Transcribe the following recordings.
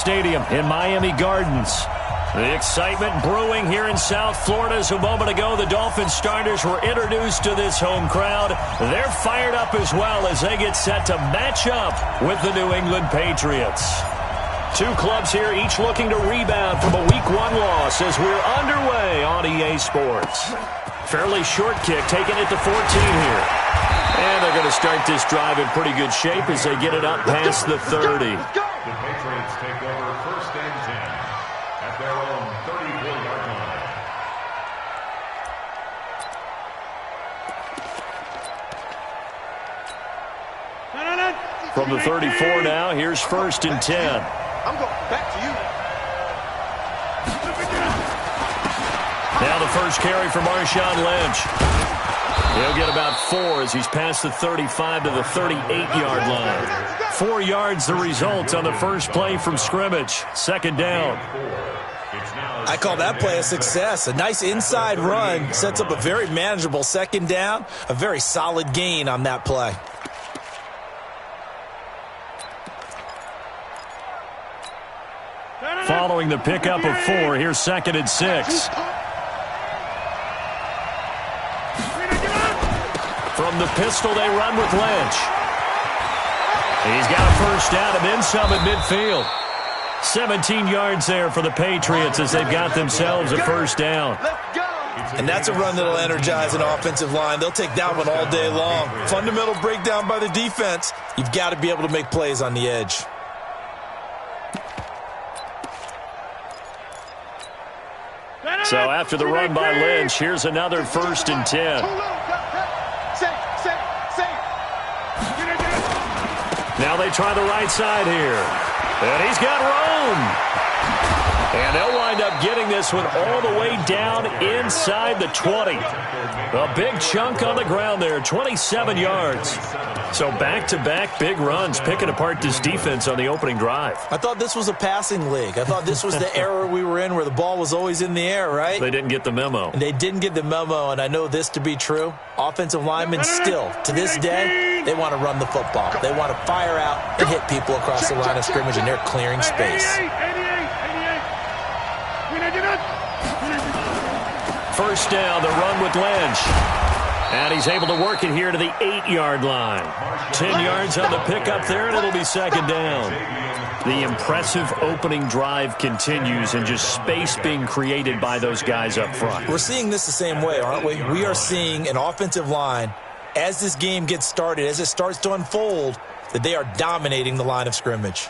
Stadium in Miami Gardens. The excitement brewing here in South Florida as a moment ago the Dolphins starters were introduced to this home crowd. They're fired up as well as they get set to match up with the New England Patriots. Two clubs here each looking to rebound from a Week 1 loss as we're underway on EA Sports. Fairly short kick, taking it to 14 here. And they're going to start this drive in pretty good shape as they get it up past the 30. The Patriots take over first and 10 at their own 34-yard line. From the 34 now, here's first and 10. I'm going back to you. Now the first carry for Marshawn Lynch. He'll get about 4 as he's past the 35 to the 38-yard line. 4 yards the result on the first play from scrimmage. Second down. I call that play a success. A nice inside run sets up a very manageable second down. A very solid gain on that play. Following the pickup of 4, here's second and 6. From the pistol, they run with Lynch. He's got a first down and then some at midfield. 17 yards there for the Patriots as they've got themselves a first down. And that's a run that'll energize an offensive line. They'll take that one all day long. Fundamental breakdown by the defense. You've got to be able to make plays on the edge. So after the run by Lynch, here's another first and 10. Now they try the right side here. And he's got room. And they'll wind up getting this one all the way down inside the 20. A big chunk on the ground there, 27 yards. So back-to-back big runs, picking apart this defense on the opening drive. I thought this was a passing league. I thought this was the era we were in where the ball was always in the air, right? They didn't get the memo. And they didn't get the memo, and I know this to be true. Offensive linemen still, to this day, they want to run the football. They want to fire out and hit people across the line of scrimmage, and they're clearing space. First down, the run with Lynch. And he's able to work it here to the 8-yard line. 10 yards on the pickup there, and it'll be second down. The impressive opening drive continues, and just space being created by those guys up front. We're seeing this the same way, aren't we? We are seeing an offensive line, as this game gets started, as it starts to unfold, that they are dominating the line of scrimmage.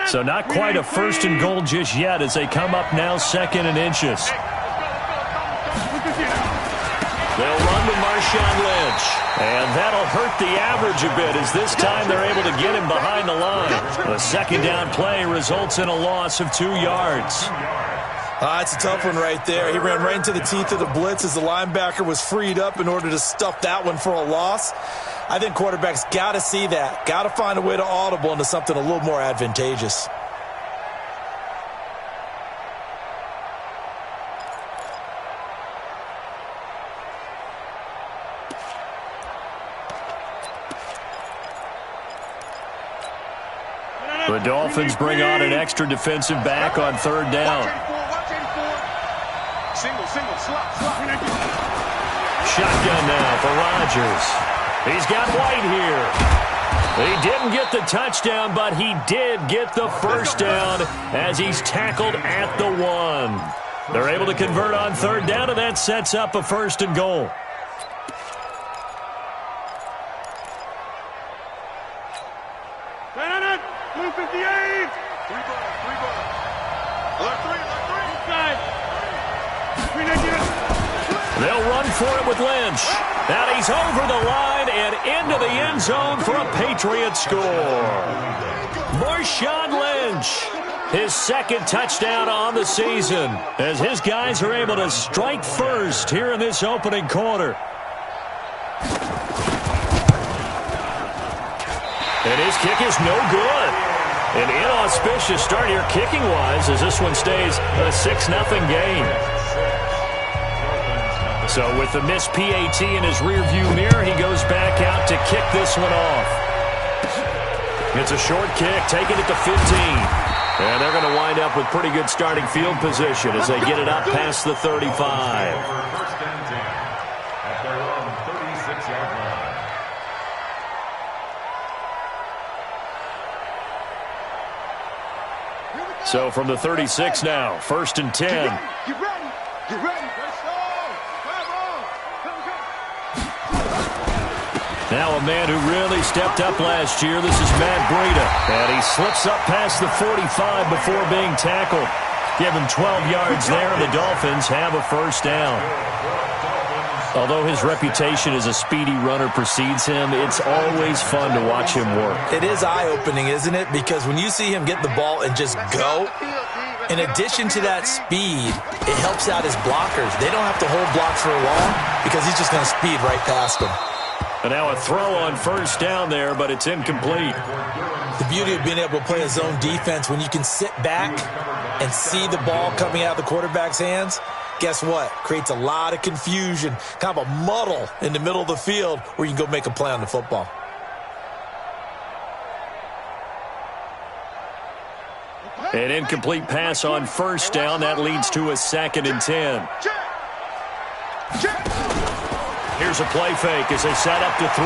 So not quite a first and goal just yet as they come up now second and inches. They'll run with Marshawn Lynch. And that'll hurt the average a bit as this time they're able to get him behind the line. The second down play results in a loss of 2 yards. It's a tough one right there. He ran right into the teeth of the blitz as the linebacker was freed up in order to stuff that one for a loss. I think quarterbacks got to see that. Got to find a way to audible into something a little more advantageous. The Dolphins bring on an extra defensive back on third down. Shotgun now for Rodgers. He's got White here. He didn't get the touchdown, but he did get the first down as he's tackled at the 1. They're able to convert on third down, and that sets up a first and goal. They'll run for it with Lynch. And he's over the line and into the end zone for a Patriot score. Marshawn Lynch, his second touchdown on the season, as his guys are able to strike first here in this opening quarter. And his kick is no good. An inauspicious start here kicking-wise as this one stays a 6-0 game. So with the missed PAT in his rearview mirror, he goes back out to kick this one off. It's a short kick, taking it to 15. And they're going to wind up with pretty good starting field position as they get it up past the 35. First and 10 at their own 36-yard line. So from the 36 now, first and 10. Get ready. Get ready. Now a man who really stepped up last year. This is Matt Breida. And he slips up past the 45 before being tackled. Give him 12 yards there, and the Dolphins have a first down. Although his reputation as a speedy runner precedes him, it's always fun to watch him work. It is eye-opening, isn't it? Because when you see him get the ball and just go, in addition to that speed, it helps out his blockers. They don't have to hold blocks for long because he's just going to speed right past them. And now a throw on first down there, but it's incomplete. The beauty of being able to play a zone defense, when you can sit back and see the ball coming out of the quarterback's hands, guess what? Creates a lot of confusion, kind of a muddle in the middle of the field where you can go make a play on the football. An incomplete pass on first down. That leads to a 2nd and 10. Here's a play fake as they set up to throw.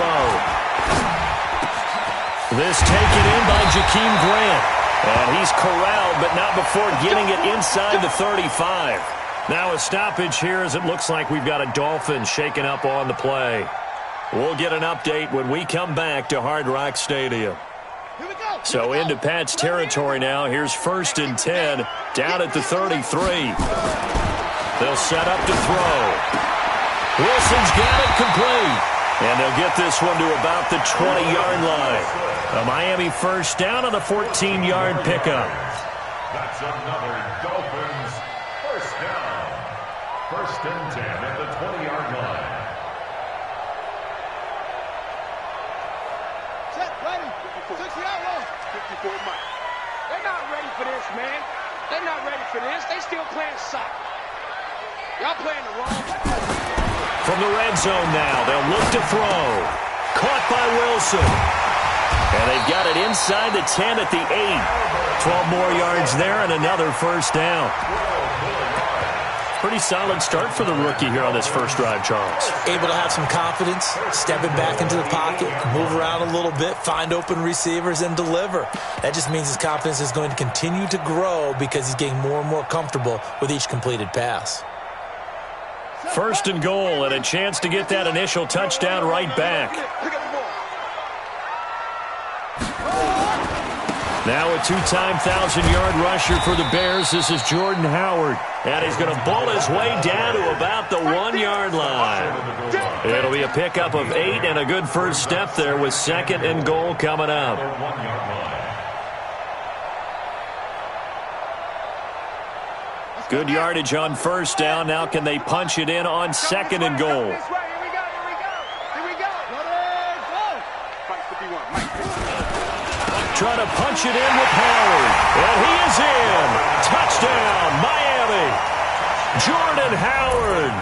This taken in by Jakeem Grant. And he's corralled, but not before getting it inside the 35. Now a stoppage here as it looks like we've got a Dolphin shaken up on the play. We'll get an update when we come back to Hard Rock Stadium. So into Pat's territory now. Here's first and 10 down at the 33. They'll set up to throw. Wilson's got it complete. And they'll get this one to about the 20-yard line. A Miami first down on a 14-yard pickup. That's another Dolphins first down. First and 10 at the 20-yard line. Set, ready. 60-yard line. 54 miles. They're not ready for this, man. They're not ready for this. They still playing soccer. Y'all playing the wrong. From the red zone now, they'll look to throw. Caught by Wilson. And they've got it inside the 10 at the 8. 12 more yards there and another first down. Pretty solid start for the rookie here on this first drive, Charles. Able to have some confidence, stepping back into the pocket, move around a little bit, find open receivers, and deliver. That just means his confidence is going to continue to grow because he's getting more and more comfortable with each completed pass. First and goal, and a chance to get that initial touchdown right back. Now a two-time 1,000-yard rusher for the Bears. This is Jordan Howard. And he's going to bowl his way down to about the 1-yard line. It'll be a pickup of 8 and a good first step there with second and goal coming up. Good yardage on first down. Now can they punch it in on second and goal? Trying to punch it in with Howard. And he is in. Touchdown, Miami. Jordan Howard.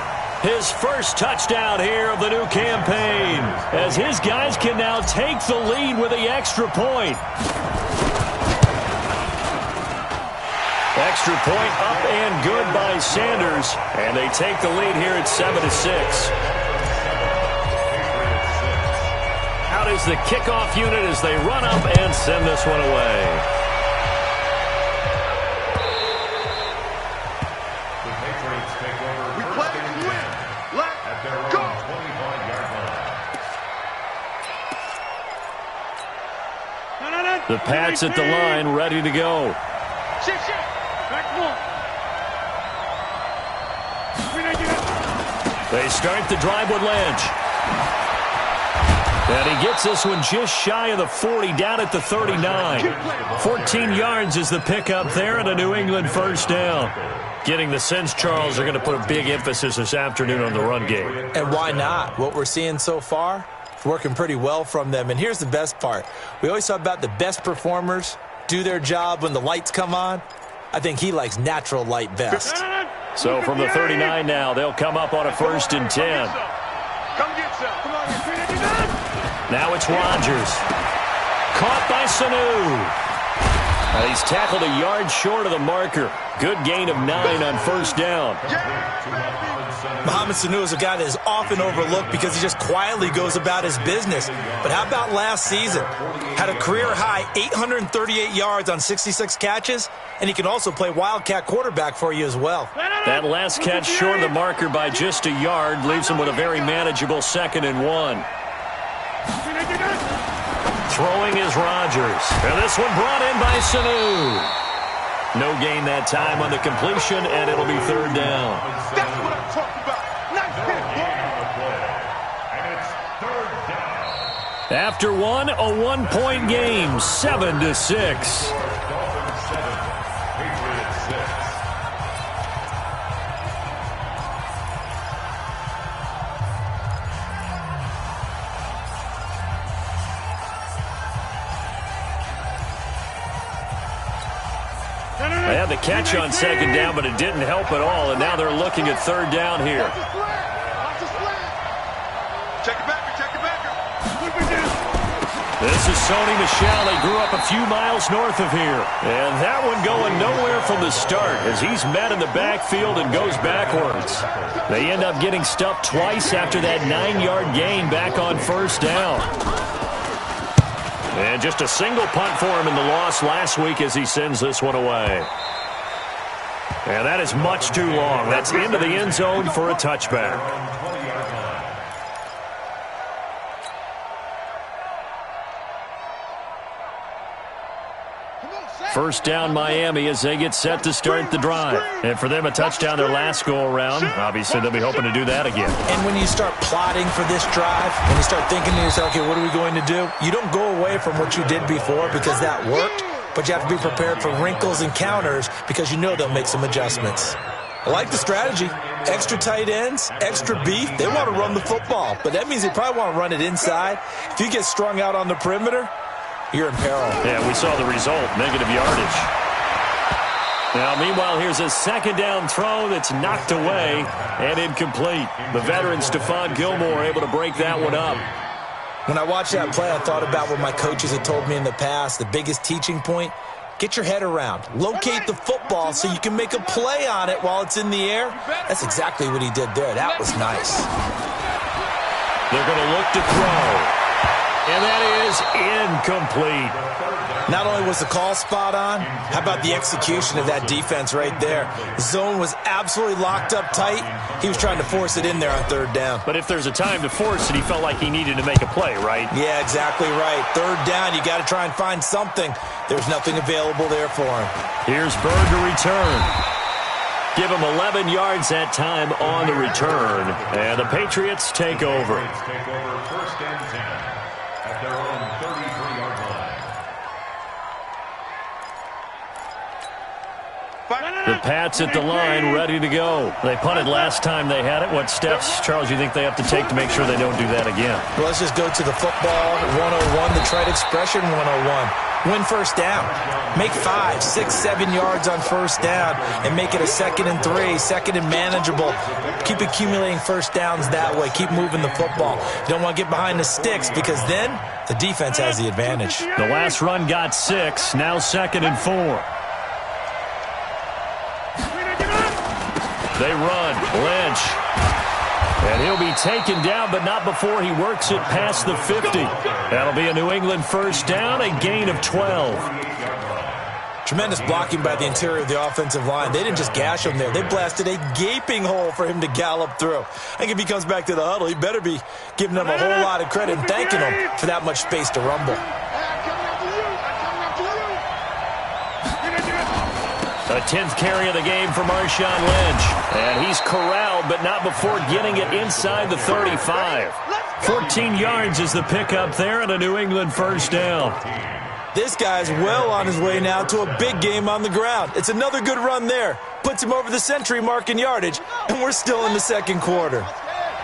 His first touchdown here of the new campaign. As his guys can now take the lead with the extra point. Extra point up and good by Sanders. And they take the lead here at 7-6. Out is the kickoff unit as they run up and send this one away. The Patriots take over We first play and to win. 10 Let's at their go. own 25-yard line. The Pats at the line, ready to go. Shit. Back one. They start the drive with Lynch. And he gets this one just shy of the 40, down at the 39. 14 yards is the pickup there and a New England first down. Getting the sense, Charles, they're going to put a big emphasis this afternoon on the run game. And why not? What we're seeing so far, it's working pretty well from them. And here's the best part. We always talk about the best performers do their job when the lights come on. I think he likes natural light best. So from the 39 now, they'll come up on a 1st and 10. Come get some. Come on, Now it's Rodgers. Caught by Sanu. He's tackled a yard short of the marker. Good gain of 9 on 1st down. Mohamed Sanu is a guy that is often overlooked because he just quietly goes about his business. But how about last season? Had a career-high 838 yards on 66 catches, and he can also play Wildcat quarterback for you as well. That last catch short of the marker by just a yard leaves him with a very manageable 2nd and 1. Throwing is Rodgers. And this one brought in by Sanu. No gain that time on the completion, and it'll be 3rd down. That's what I'm talking about. Nice hit, And it's 3rd down. After one, a 1-point game, 7-6. Dolphins 7, Patriots 6. They had the catch on 2nd down, but it didn't help at all, and now they're looking at 3rd down here. Check it back, check it back. This is Sony Michel. He grew up a few miles north of here. And that one going nowhere from the start as he's met in the backfield and goes backwards. They end up getting stuffed twice after that 9-yard gain back on 1st down. And just a single punt for him in the loss last week as he sends this one away. And that is much too long. That's into the end zone for a touchback. First down Miami as they get set to start the drive. And for them, a touchdown their last go-around. Obviously, they'll be hoping to do that again. And when you start plotting for this drive, when you start thinking to yourself, okay, what are we going to do? You don't go away from what you did before because that worked, but you have to be prepared for wrinkles and counters because you know they'll make some adjustments. I like the strategy. Extra tight ends, extra beef. They want to run the football, but that means they probably want to run it inside. If you get strung out on the perimeter, you're in peril. Yeah, we saw the result, negative yardage. Now, meanwhile, here's a 2nd down throw that's knocked away and incomplete. The veteran Stephon Gilmore able to break that one up. When I watched that play, I thought about what my coaches had told me in the past. The biggest teaching point, get your head around. Locate the football so you can make a play on it while it's in the air. That's exactly what he did there. That was nice. They're going to look to throw. And that is incomplete. Not only was the call spot on, how about the execution of that defense right there? The zone was absolutely locked up tight. He was trying to force it in there on 3rd down. But if there's a time to force it, he felt like he needed to make a play, right? Yeah, exactly right. 3rd down, you got to try and find something. There's nothing available there for him. Here's Bird to return. Give him 11 yards that time on the return. And the Patriots take over. Take over 1st and 10 at their own 33-yard line. The Pats at the line, ready to go. They punted last time they had it. What steps, Charles, you think they have to take to make sure they don't do that again? Well, let's just go to the football 101, the trade expression 101. Win 1st down. Make 5, 6, 7 yards on 1st down and make it a 2nd and 3, 2nd and manageable. Keep accumulating 1st downs that way. Keep moving the football. You don't want to get behind the sticks because then the defense has the advantage. The last run got 6, now 2nd and 4. They run. Lynch. And he'll be taken down, but not before he works it past the 50. That'll be a New England 1st down, a gain of 12. Tremendous blocking by the interior of the offensive line. They didn't just gash him there. They blasted a gaping hole for him to gallop through. I think if he comes back to the huddle, he better be giving them a whole lot of credit and thanking them for that much space to rumble. A 10th carry of the game for Marshawn Lynch. And he's corralled, but not before getting it inside the 35. 14 yards is the pickup there and a New England 1st down. This guy's well on his way now to a big game on the ground. It's another good run there. Puts him over the century mark in yardage, and we're still in the 2nd quarter.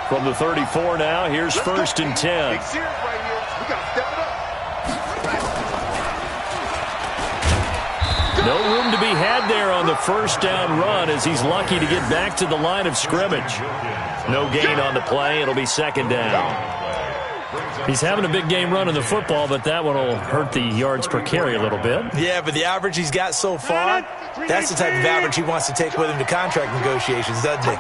From the 34 now, here's 1st and 10. Big series right here. We got to step it up. No room to be had there on the first down run as he's lucky to get back to the line of scrimmage. No gain on the play. It'll be second down. He's having a big game running the football, but that one will hurt the yards per carry a little bit. Yeah, but the average he's got so far, that's the type of average he wants to take with him to contract negotiations, doesn't he?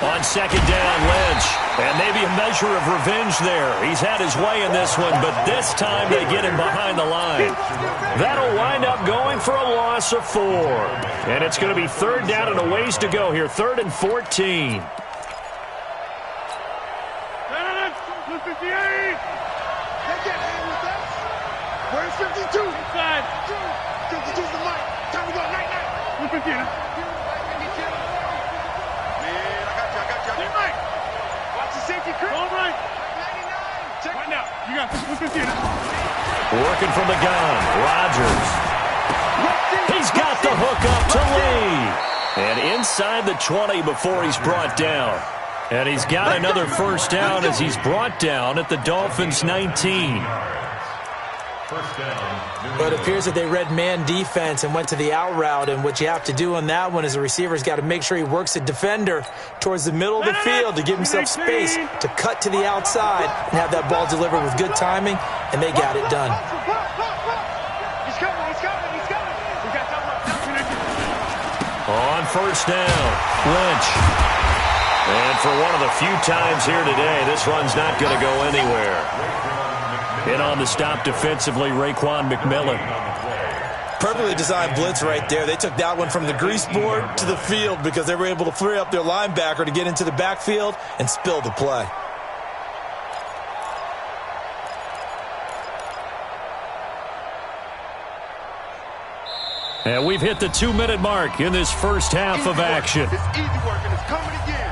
On second down, Lynch. And maybe a measure of revenge there. He's had his way in this one, but this time they get him behind the line. That'll wind up going for a loss of 4. And it's going to be third down and a ways to go here. 3rd and 14. Where's 52? Inside. 52's the mic. Time to go. Night, night. 52. Man, I got you. Mike. Watch the safety crew. All right. 99. Check right now. You got 52. Working from the gun. Rodgers. He's got the hook up to Lee. And inside the 20 before he's brought down. And he's got another first down as he's brought down at the Dolphins' 19. But it appears that they read man defense and went to the out route, and what you have to do on that one is the receiver's got to make sure he works the defender towards the middle of the field to give himself space to cut to the outside and have that ball delivered with good timing, and they got it done. He's coming. On first down, Lynch. And for one of the few times here today, this run's not going to go anywhere. In on the stop defensively, Raekwon McMillan. Perfectly designed blitz right there. They took that one from the grease board to the field because they were able to free up their linebacker to get into the backfield and spill the play. And we've hit the 2-minute mark in this first half of action. It's easy work, and it's coming again.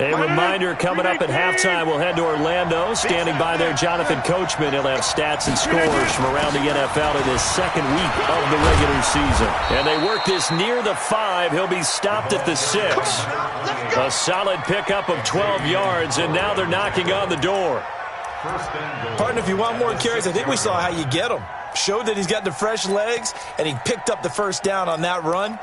A reminder, coming up at halftime, we'll head to Orlando. Standing by there, Jonathan Coachman. He'll have stats and scores from around the NFL in his second week of the regular season. And they work this near the 5. He'll be stopped at the 6. A solid pickup of 12 yards, and now they're knocking on the door. Partner, if you want more carries, I think we saw how you get them. Showed that he's got the fresh legs, and he picked up the first down on that run.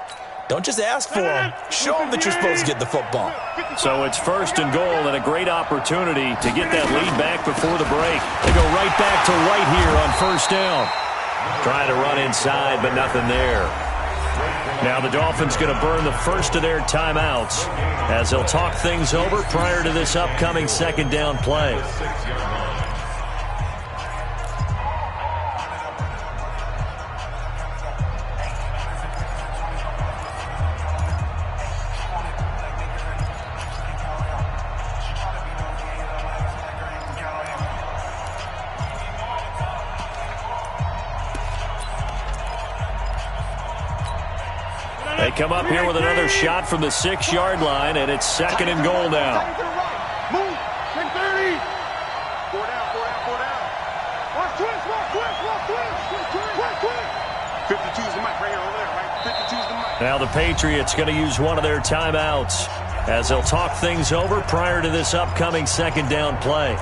Don't just ask for him. Show him that you're supposed to get the football. So it's first and goal and a great opportunity to get that lead back before the break. They go right back to right here on first down. Trying to run inside, but nothing there. Now the Dolphins going to burn the first of their timeouts as they'll talk things over prior to this upcoming second down play. They come up here with another shot from the 6-yard line, and it's second and goal now. Move. 30. 4 down. Watch twist. 52's the mic right here over there, right? 52's the mic. Now the Patriots going to use one of their timeouts as they'll talk things over prior to this upcoming second down play.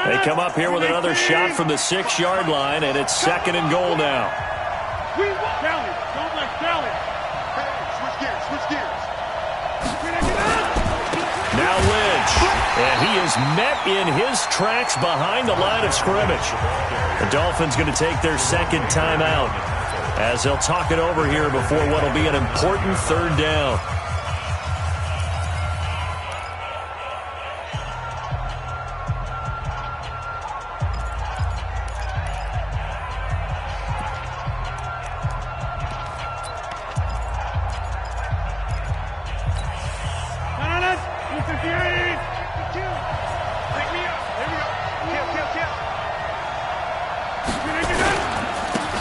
They come up here with another shot from the 6-yard line, and it's second and goal now. Now Lynch, and he is met in his tracks behind the line of scrimmage. The Dolphins going to take their second timeout. as they'll talk it over here before what will be an important third down.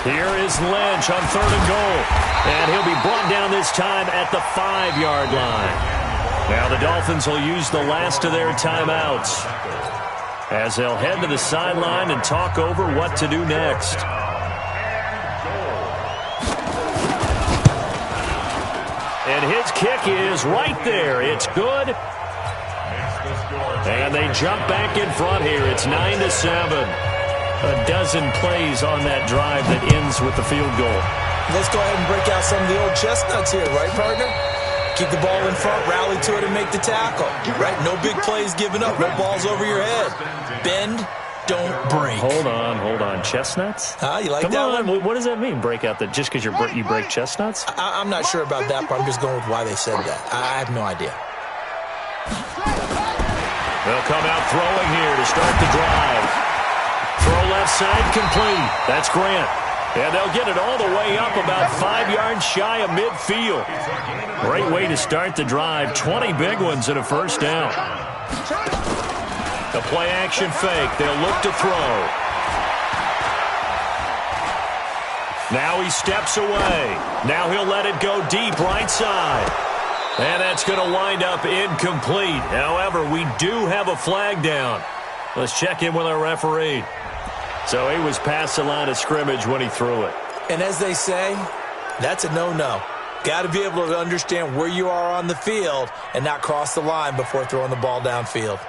Here is Lynch on 3rd and goal. And he'll be brought down this time at the 5-yard line. Now the Dolphins will use the last of their timeouts as they'll head to the sideline and talk over what to do next. And his kick is right there. It's good. And they jump back in front here. It's 9-7. A dozen plays on that drive that ends with the field goal. Let's go ahead and break out some of the old chestnuts here, right, partner? Keep the ball in front, rally to it, and make the tackle. Right? No big plays given up. No balls over your head. Bend, don't break. Hold on. Chestnuts? You like that one? What does that mean, break out? Just because you break chestnuts? I'm not sure about that part. I'm just going with why they said that. I have no idea. They'll come out throwing here to start the drive. Throw left side complete. That's Grant. And they'll get it all the way up about 5 yards shy of midfield. Great way to start the drive. 20 big ones and a first down. The play action fake. They'll look to throw. Now he steps away. Now he'll let it go deep right side. And that's going to wind up incomplete. However, we do have a flag down. Let's check in with our referee. So he was past the line of scrimmage when he threw it. And as they say, that's a no-no. Got to be able to understand where you are on the field and not cross the line before throwing the ball downfield.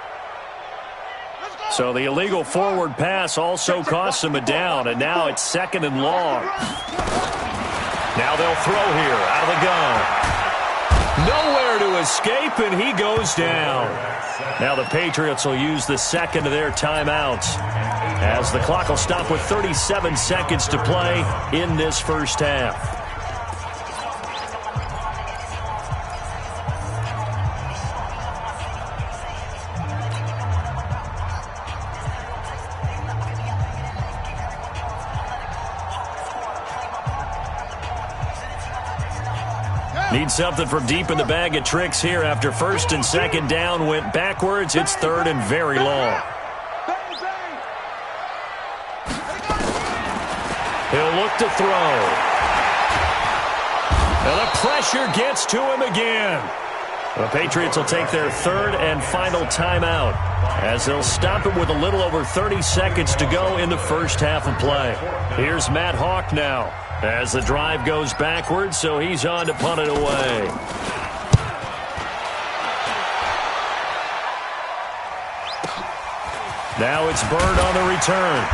So the illegal forward pass also costs him a down, and now it's 2nd and long. Now they'll throw here out of the gun. Nowhere to escape, and he goes down. Now the Patriots will use the second of their timeouts as the clock will stop with 37 seconds to play in this first half. Need something from deep in the bag of tricks here after 1st and 2nd down went backwards. It's 3rd and very long. He'll look to throw. And the pressure gets to him again. The Patriots will take their 3rd and final timeout as they'll stop it with a little over 30 seconds to go in the first half of play. Here's Matt Hawk now as the drive goes backwards, so he's on to punt it away. Now it's Bird on the return.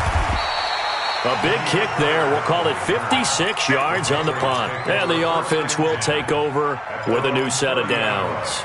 A big kick there. We'll call it 56 yards on the punt. And the offense will take over with a new set of downs.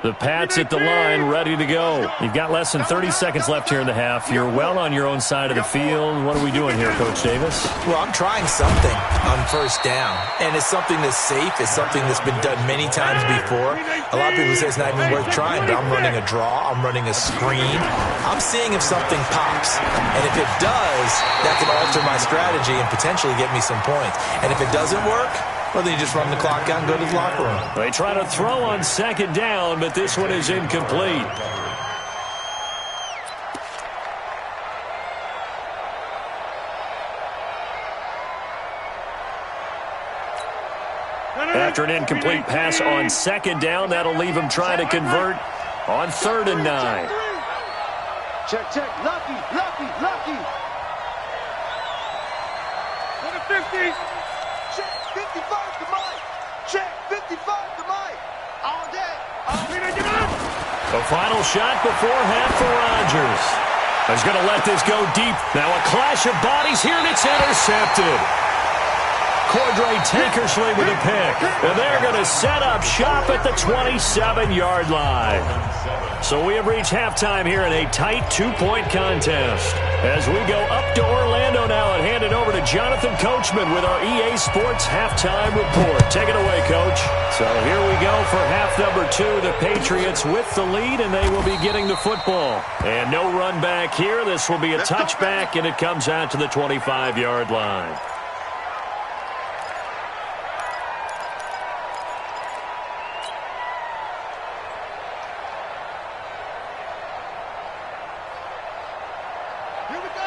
The Pats at the line, ready to go. You've got less than 30 seconds left here in the half. You're well on your own side of the field. What are we doing here, Coach Davis? Well, I'm trying something on 1st down, and it's something that's safe. It's something that's been done many times before. A lot of people say it's not even worth trying, but I'm running a draw. I'm running a screen. I'm seeing if something pops, and if it does, that can alter my strategy and potentially get me some points. And if it doesn't work, well, then you just run the clock out and go to the locker room. They try to throw on 2nd down, but this one is incomplete. After an incomplete pass on 2nd down, that'll leave him trying to convert on 3rd and 9. Check, check. Lucky. Number 50. Check, 55 to Mike. Check, 55 to Mike. All day. The final shot before half for Rodgers. He's going to let this go deep. Now a clash of bodies here, and it's intercepted. Cordray Tankersley with a pick. And they're going to set up shop at the 27-yard line. So we have reached halftime here in a tight two-point contest. As we go up to Orlando now and hand it over to Jonathan Coachman with our EA Sports halftime report. Take it away, Coach. So here we go for half number 2. The Patriots with the lead, and they will be getting the football. And no run back here. This will be a touchback, and it comes out to the 25-yard line.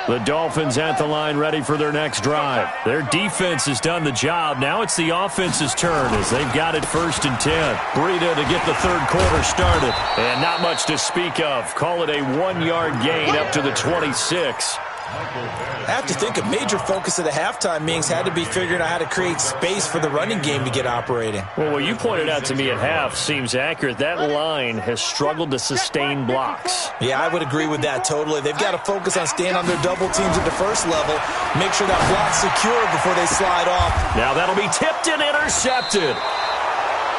The Dolphins at the line ready for their next drive. Their defense has done the job. Now it's the offense's turn as they've got it 1st and 10. Breida to get the third quarter started. And not much to speak of. Call it a 1-yard gain up to the 26. I have to think a major focus of the halftime meetings had to be figuring out how to create space for the running game to get operating. Well, what you pointed out to me at half seems accurate. That line has struggled to sustain blocks. Yeah, I would agree with that totally. They've got to focus on staying on their double teams at the first level, make sure that block's secure before they slide off. Now that'll be tipped and intercepted.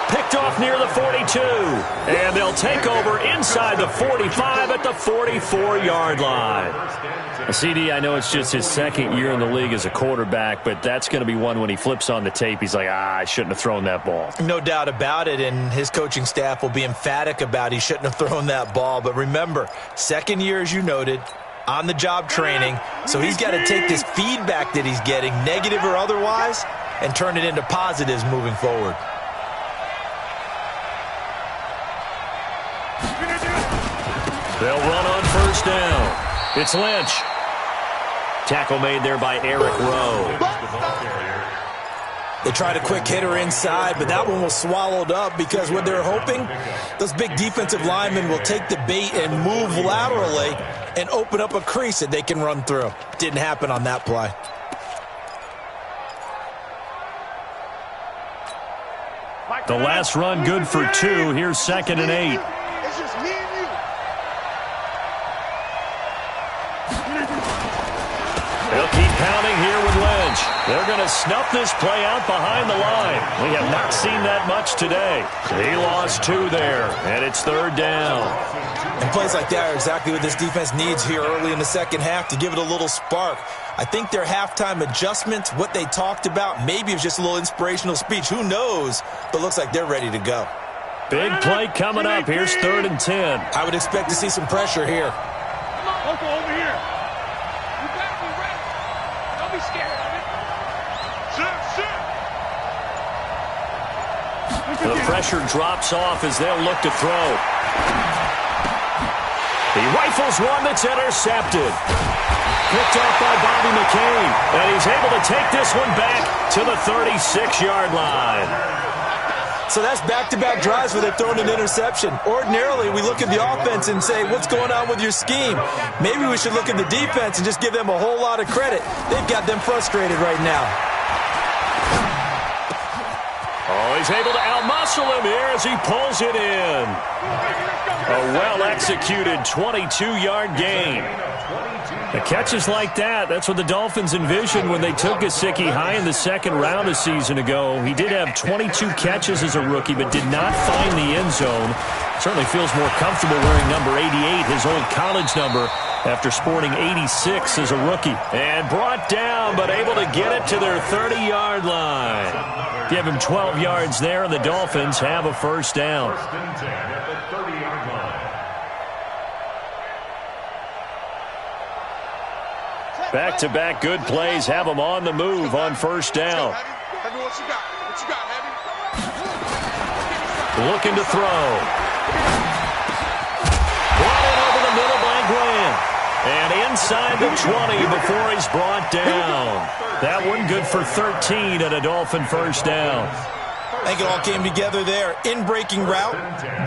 Picked off near the 42. And they'll take over inside the 45 at the 44-yard line. CD, I know it's just his second year in the league as a quarterback, but that's going to be one when he flips on the tape. He's like, I shouldn't have thrown that ball. No doubt about it, and his coaching staff will be emphatic about he shouldn't have thrown that ball. But remember, second year, as you noted, on-the-job training, so he's got to take this feedback that he's getting, negative or otherwise, and turn it into positives moving forward. They'll run on 1st down. It's Lynch. Tackle made there by Eric Rowe. They tried a quick hitter inside, but that one was swallowed up because what they're hoping, those big defensive linemen will take the bait and move laterally and open up a crease that they can run through. Didn't happen on that play. The last run good for 2. Here's 2nd and 8. It's just me and you. They'll keep pounding here with Lynch. They're going to snuff this play out behind the line. We have not seen that much today. He lost 2 there, and it's 3rd down. And plays like that are exactly what this defense needs here early in the second half to give it a little spark. I think their halftime adjustments, what they talked about, maybe it was just a little inspirational speech. Who knows? But looks like they're ready to go. Big play coming up. Here's 3rd and 10. I would expect to see some pressure here. Uncle, over here. You got me right. Don't be scared of it. Sit. The pressure drops off as they'll look to throw. He rifles one that's intercepted. Picked off by Bobby McCain. And he's able to take this one back to the 36-yard line. So that's back-to-back drives where they're throwing an interception. Ordinarily, we look at the offense and say, what's going on with your scheme? Maybe we should look at the defense and just give them a whole lot of credit. They've got them frustrated right now. Oh, he's able to outmuscle him here as he pulls it in. A well-executed 22-yard gain. The catches like that, that's what the Dolphins envisioned when they took Gesicki high in the 2nd round a season ago. He did have 22 catches as a rookie, but did not find the end zone. Certainly feels more comfortable wearing number 88, his old college number, after sporting 86 as a rookie. And brought down, but able to get it to their 30-yard line. Give him 12 yards there, and the Dolphins have a 1st down. 1st and 10 at the 30-yard line. Back-to-back good plays have them on the move on 1st down. Heavy, what you got? What you got, Heavy? Looking to throw. Brought in over the middle by Graham. And inside the 20 before he's brought down. That one good for 13 and a Dolphin 1st down. I think it all came together there. In-breaking route,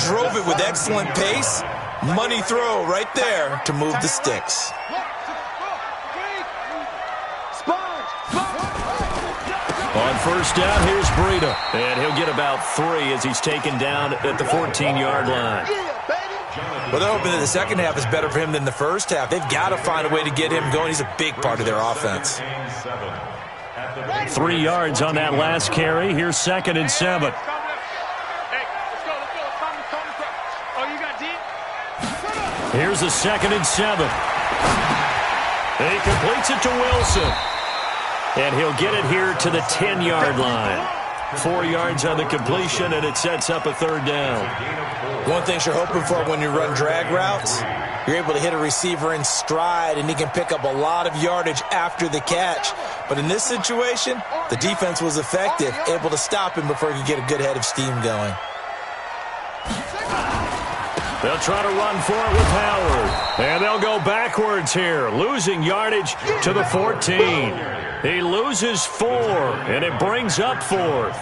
drove it with excellent pace. Money throw right there to move the sticks. On 1st down, here's Breida. And he'll get about 3 as he's taken down at the 14-yard line. Well, they're hoping that the second half is better for him than the first half. They've got to find a way to get him going. He's a big part of their offense. 3 yards on that last carry. Here's 2nd and 7. Here's a 2nd and 7. He completes it to Wilson. And he'll get it here to the 10-yard line. 4 yards on the completion, and it sets up a 3rd down. One thing you're hoping for when you run drag routes, you're able to hit a receiver in stride, and he can pick up a lot of yardage after the catch. But in this situation, the defense was effective, able to stop him before he could get a good head of steam going. They'll try to run for it with Howard. And they'll go backwards here, losing yardage to the 14. He loses 4, and it brings up 4th.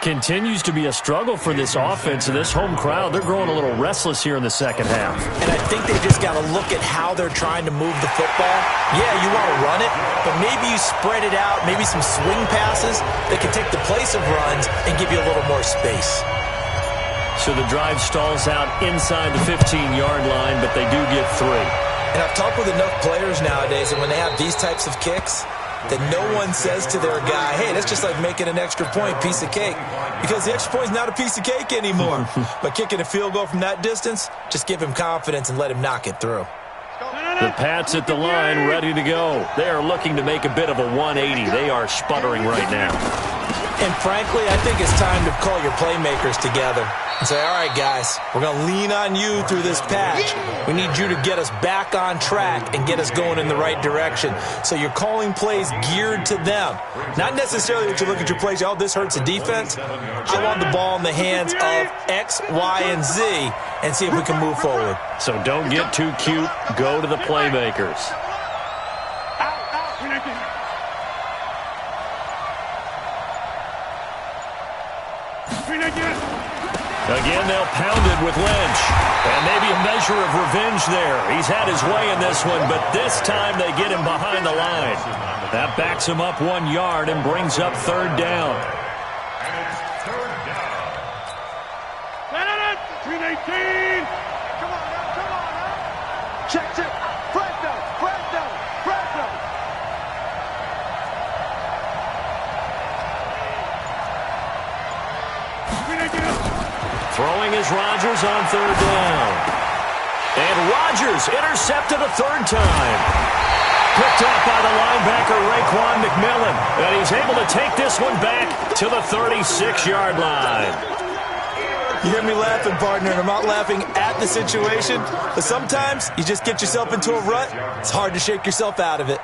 Continues to be a struggle for this offense and this home crowd. They're growing a little restless here in the second half. And I think they just got to look at how they're trying to move the football. Yeah, you want to run it, but maybe you spread it out, maybe some swing passes that can take the place of runs and give you a little more space. So the drive stalls out inside the 15-yard line, but they do get 3. And I've talked with enough players nowadays that when they have these types of kicks, that no one says to their guy, hey, that's just like making an extra point, piece of cake. Because the extra point is not a piece of cake anymore. But kicking a field goal from that distance, just give him confidence and let him knock it through. The Pats at the line, ready to go. They are looking to make a bit of a 180. They are sputtering right now. And frankly, I think it's time to call your playmakers together and say, all right, guys, we're going to lean on you through this patch. We need you to get us back on track and get us going in the right direction. So you're calling plays geared to them. Not necessarily that you look at your plays, oh, this hurts the defense. I want the ball in the hands of X, Y, and Z and see if we can move forward. So don't get too cute. Go to the playmakers. Again, they'll pound it with Lynch. And maybe a measure of revenge there. He's had his way in this one, but this time they get him behind the line. That backs him up 1 yard and brings up 3rd down. And it's 3rd down. 319. Come on now. Check. Flag down. Throwing is Rodgers on 3rd down. And Rodgers intercepted a 3rd time. Picked up by the linebacker, Raekwon McMillan. And he's able to take this one back to the 36-yard line. You hear me laughing, partner, and I'm not laughing at the situation. But sometimes you just get yourself into a rut. It's hard to shake yourself out of it.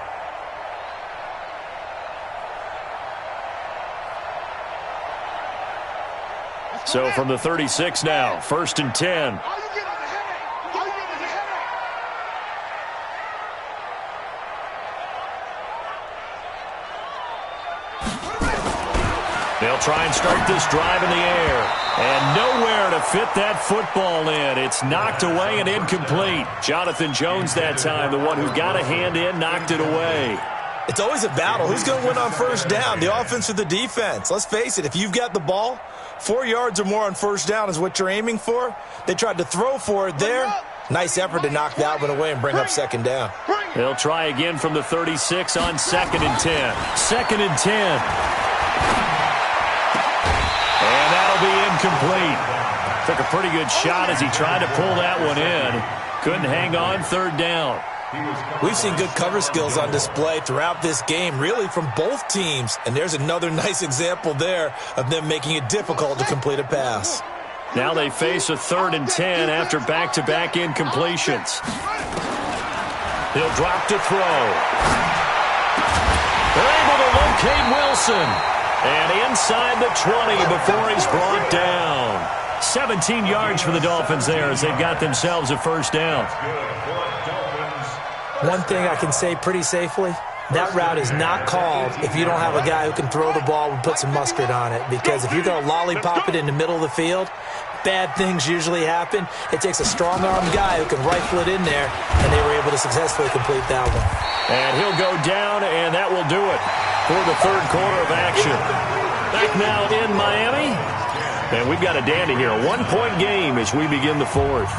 So from the 36 now, 1st and 10. They'll try and start this drive in the air. And nowhere to fit that football in. It's knocked away and incomplete. Jonathan Jones that time, the one who got a hand in, knocked it away. It's always a battle. Who's going to win on 1st down, the offense or the defense? Let's face it, if you've got the ball, 4 yards or more on 1st down is what you're aiming for. They tried to throw for it there. Nice effort to knock that one away and bring up 2nd down. They'll try again from the 36 on 2nd and 10. 2nd and 10. And that'll be incomplete. Took a pretty good shot as he tried to pull that one in. Couldn't hang on 3rd down. We've seen good cover skills on display throughout this game, really from both teams. And there's another nice example there of them making it difficult to complete a pass. Now they face a 3rd and 10 after back-to-back incompletions. He'll drop to throw. They're able to locate Wilson. And inside the 20 before he's brought down. 17 yards for the Dolphins there as they've got themselves a 1st down. One thing I can say pretty safely, that route is not called if you don't have a guy who can throw the ball and put some mustard on it. Because if you're going to lollipop it in the middle of the field, bad things usually happen. It takes a strong-armed guy who can rifle it in there, and they were able to successfully complete that one. And he'll go down, and that will do it for the 3rd quarter of action. Back now in Miami, and we've got a dandy here. A 1-point game as we begin the 4th.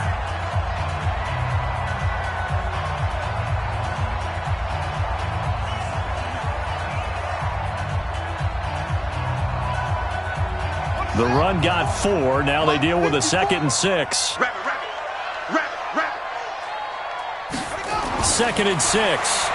The run got 4. Now they deal with a 2nd and 6. 2nd and 6.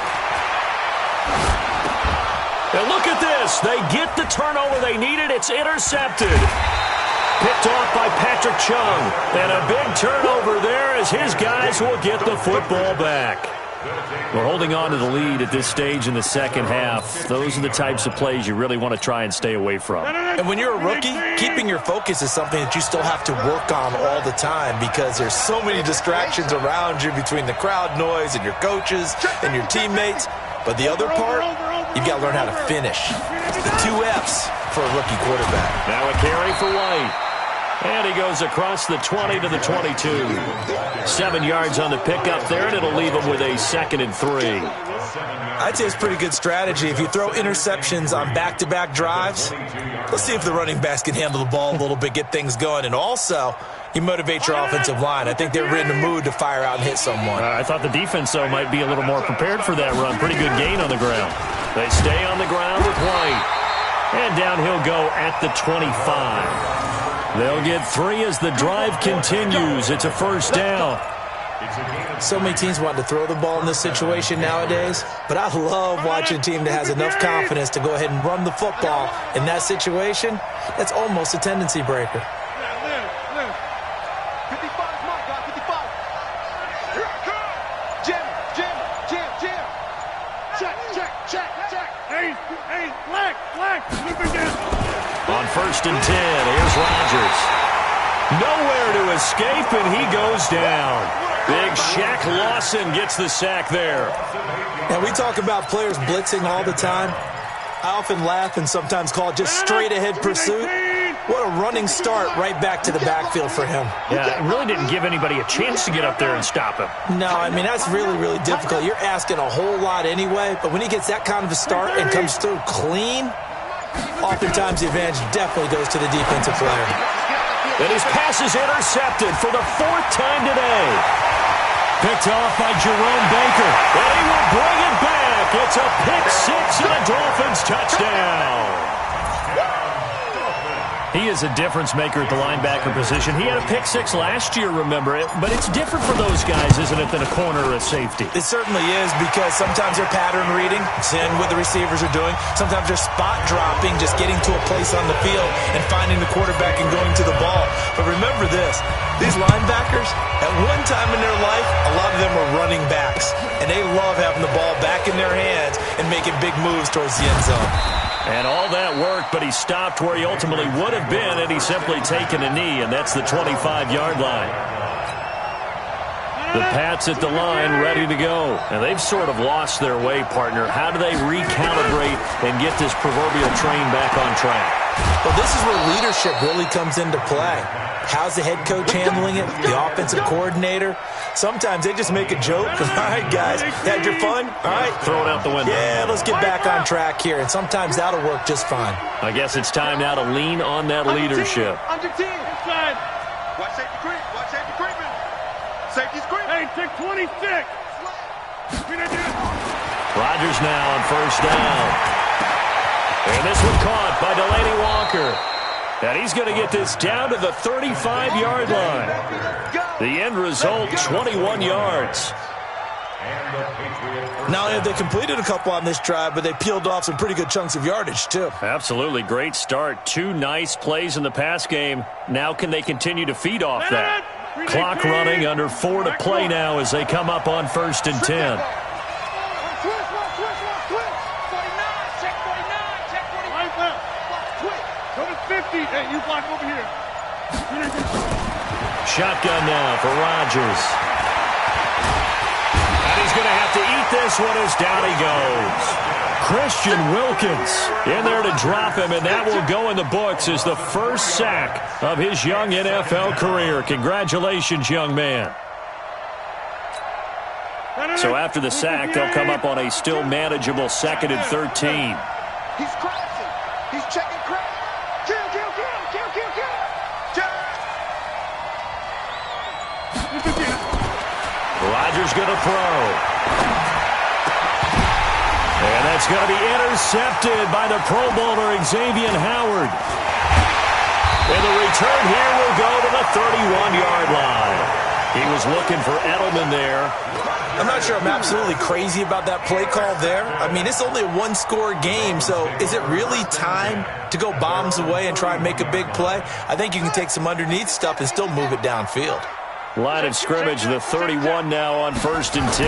And look at this. They get the turnover they needed. It's intercepted. Picked off by Patrick Chung. And a big turnover there as his guys will get the football back. We're holding on to the lead at this stage in the second half. Those are the types of plays you really want to try and stay away from. And when you're a rookie, keeping your focus is something that you still have to work on all the time because there's so many distractions around you between the crowd noise and your coaches and your teammates. But the other part, you've got to learn how to finish. It's the 2 F's for a rookie quarterback. Now a carry for White. And he goes across the 20 to the 22. 7 yards on the pickup there, and it'll leave him with a 2nd and 3. I'd say it's pretty good strategy. If you throw interceptions on back-to-back drives, let's see if the running backs can handle the ball a little bit, get things going. And also, you motivate your offensive line. I think they're in the mood to fire out and hit someone. I thought the defense, though, might be a little more prepared for that run. Pretty good gain on the ground. They stay on the ground with White. And down he'll go at the 25. They'll get 3 as the drive continues. It's a 1st down. So many teams want to throw the ball in this situation nowadays, but I love watching a team that has enough confidence to go ahead and run the football in that situation. That's almost a tendency breaker. 55 is my guy, 55. Here I come. Jim. Check. Hey, black. Look again. On 1st and 10, here's Rodgers. Nowhere to escape, and he goes down. Big Shaq Lawson gets the sack there. Now, we talk about players blitzing all the time. I often laugh and sometimes call it just straight-ahead pursuit. What a running start right back to the backfield for him. Yeah, it really didn't give anybody a chance to get up there and stop him. No, I mean, that's really, really difficult. You're asking a whole lot anyway, but when he gets that kind of a start and comes through clean, oftentimes the advantage definitely goes to the defensive player. And his pass is intercepted for the 4th time today. Picked off by Jerome Baker. And he will bring it back. It's a pick 6 and a Dolphins touchdown. He is a difference maker at the linebacker position. He had a pick 6 last year, remember it. But it's different for those guys, isn't it, than a corner or a safety? It certainly is because sometimes they're pattern reading, seeing what the receivers are doing. Sometimes they're spot dropping, just getting to a place on the field and finding the quarterback and going to the ball. But remember this, these linebackers, at one time in their life, a lot of them were running backs. And they love having the ball back in their hands and making big moves towards the end zone. And all that worked, but he stopped where he ultimately would have been, and he's simply taken a knee, and that's the 25-yard line. The Pats at the line, ready to go. And they've sort of lost their way, partner. How do they recalibrate and get this proverbial train back on track? Well, this is where leadership really comes into play. How's the head coach handling it? The offensive coordinator? Sometimes they just make a joke. All right, guys, had your fun? All right. Throw it out the window. Yeah, let's get back on track here. And sometimes that'll work just fine. I guess it's time now to lean on that leadership. Under 10. Inside. Watch safety creep. Safety's creep. Hey, check 26. Rodgers now on 1st down. And this one caught by Delaney Walker. And he's going to get this down to the 35-yard line. The end result, 21 yards. Not only have they completed a couple on this drive, but they peeled off some pretty good chunks of yardage, too. Absolutely. Great start. 2 nice plays in the pass game. Now can they continue to feed off that? Clock running, under 4 to play now as they come up on 1st and 10. Hey, you block over here. Shotgun now for Rodgers. And he's going to have to eat this one as down he goes. Christian Wilkins in there to drop him, and that will go in the books as the first sack of his young NFL career. Congratulations, young man. So after the sack, they'll come up on a still manageable 2nd and 13. He's crossing. He's checking crack. Kill. Rodgers going to throw. And that's going to be intercepted by the Pro Bowler Xavier Howard. And the return here will go to the 31-yard line. He was looking for Edelman there. I'm not sure I'm absolutely crazy about that play call there. I mean, it's only a one-score game, so is it really time to go bombs away and try and make a big play? I think you can take some underneath stuff and still move it downfield. Line of scrimmage, the 31 now on 1st and 10.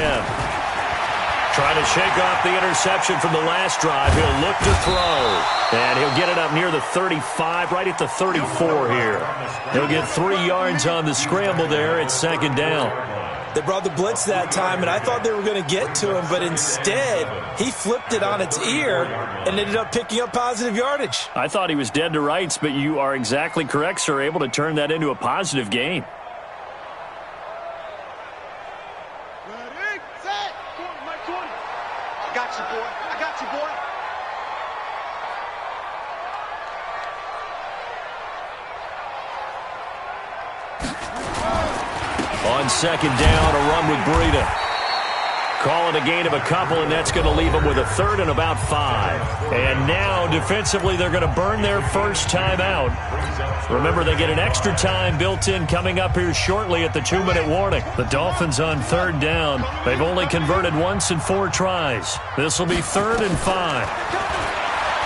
Trying to shake off the interception from the last drive. He'll look to throw. And he'll get it up near the 35, right at the 34 here. He'll get 3 yards on the scramble there. It's 2nd down. They brought the blitz that time, and I thought they were going to get to him, but instead he flipped it on its ear and ended up picking up positive yardage. I thought he was dead to rights, but you are exactly correct, sir, able to turn that into a positive gain. I got you, boy. I got you, boy. On 2nd down, a run with Breida. Call it a gain of a couple, and that's going to leave them with a 3rd and about 5. And now, defensively, they're going to burn their first time out. Remember, they get an extra time built in coming up here shortly at the 2-minute warning. The Dolphins on 3rd down. They've only converted once in 4 tries. This will be 3rd and 5.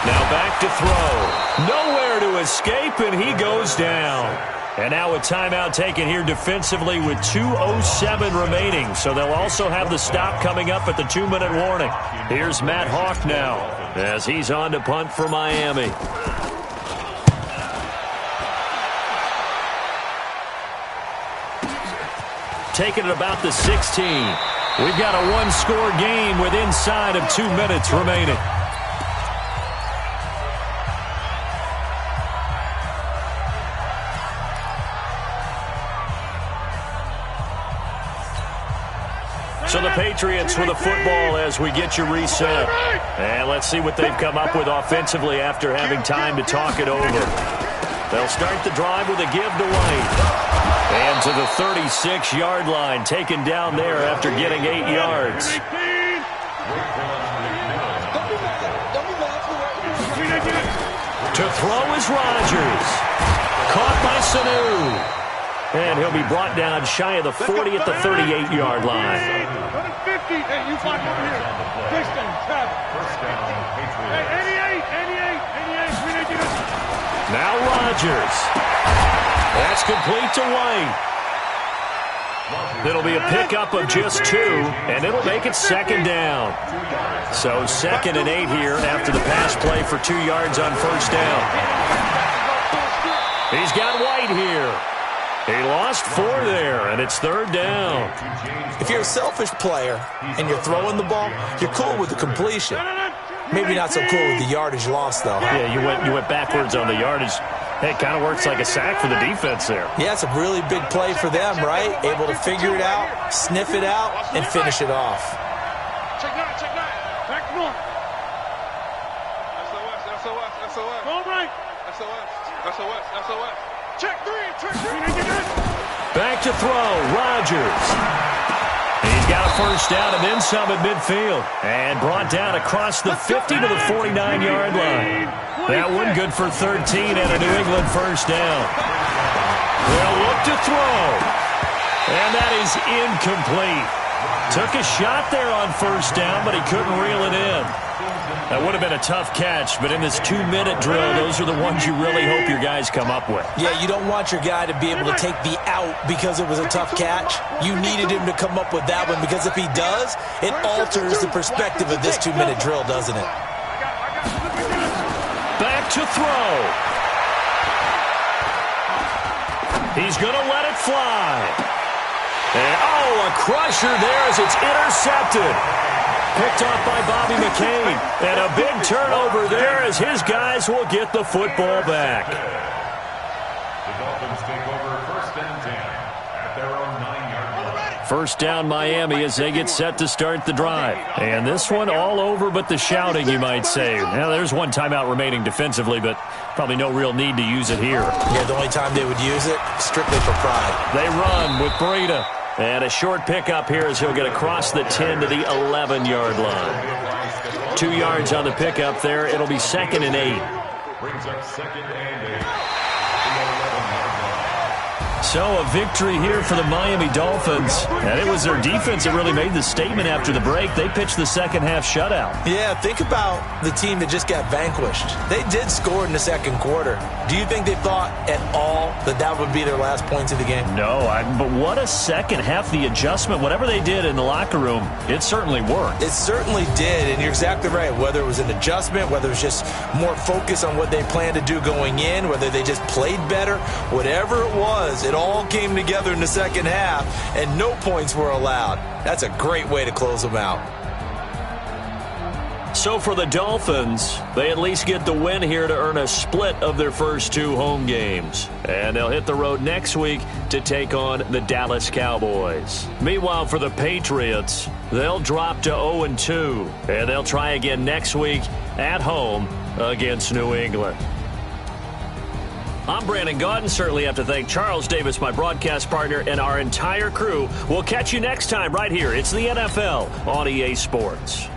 Now back to throw. Nowhere to escape, and he goes down. And now a timeout taken here defensively with 2:07 remaining. So they'll also have the stop coming up at the 2-minute warning. Here's Matt Hawk now as he's on to punt for Miami. Taking it about the 16. We've got a 1-score game with inside of 2 minutes remaining. So the Patriots with the football as we get you reset. And let's see what they've come up with offensively after having time to talk it over. They'll start the drive with a give to White. And to the 36-yard line, taken down there after getting 8 yards. To throw is Rodgers. Caught by Sanu. And he'll be brought down shy of the 40 at the 38-yard line. 50. Hey, you find over here. First down, Hey, 88. Now Rodgers. That's complete to White. It'll be a pickup of just 2, and it'll make it 2nd down. So 2nd and 8 here after the pass play for 2 yards on 1st down. He's got White here. He lost 4 there, and it's 3rd down. If you're a selfish player and you're throwing the ball, you're cool with the completion. Maybe not so cool with the yardage loss, though. Yeah, you went backwards on the yardage. Hey, it kind of works like a sack for the defense there. Yeah, it's a really big play for them, right? Able to figure it out, sniff it out, and finish it off. Check that. Back north. SOS. Go right. SOS. Check 3. Back to throw, Rodgers. He's got a first down and then some at midfield. And brought down across the 50 to the 49-yard line. That one good for 13 and a New England first down. They'll look to throw. And that is incomplete. Took a shot there on first down, but he couldn't reel it in. That would have been a tough catch, but in this 2-minute drill, those are the ones you really hope your guys come up with. Yeah, you don't want your guy to be able to take the out because it was a tough catch. You needed him to come up with that one because if he does, it alters the perspective of this 2-minute drill, doesn't it? Back to throw. He's going to let it fly. And, a crusher there as it's intercepted. Picked off by Bobby McCain. And a big turnover there as his guys will get the football back. The Dolphins take over 1st and 10 at their own 9-yard line. First down Miami as they get set to start the drive. And this one all over but the shouting, you might say. Now, there's one timeout remaining defensively, but probably no real need to use it here. Yeah, the only time they would use it, strictly for pride. They run with Breida. And a short pickup here as he'll get across the 10 to the 11-yard line. 2 yards on the pickup there. It'll be 2nd and 8. Brings up 2nd and 8. So a victory here for the Miami Dolphins. And it was their defense that really made the statement after the break. They pitched the second half shutout. Yeah, think about the team that just got vanquished. They did score in the second quarter. Do you think they thought at all that that would be their last points of the game? No, but what a second half. The adjustment, whatever they did in the locker room, it certainly worked. It certainly did, and you're exactly right. Whether it was an adjustment, whether it was just more focus on what they planned to do going in, whether they just played better, whatever it was, it all came together in the second half, and no points were allowed. That's a great way to close them out. So for the Dolphins, they at least get the win here to earn a split of their first two home games. And they'll hit the road next week to take on the Dallas Cowboys. Meanwhile, for the Patriots, they'll drop to 0-2, and they'll try again next week at home against New England. I'm Brandon Gaudin. Certainly have to thank Charles Davis, my broadcast partner, and our entire crew. We'll catch you next time right here. It's the NFL on EA Sports.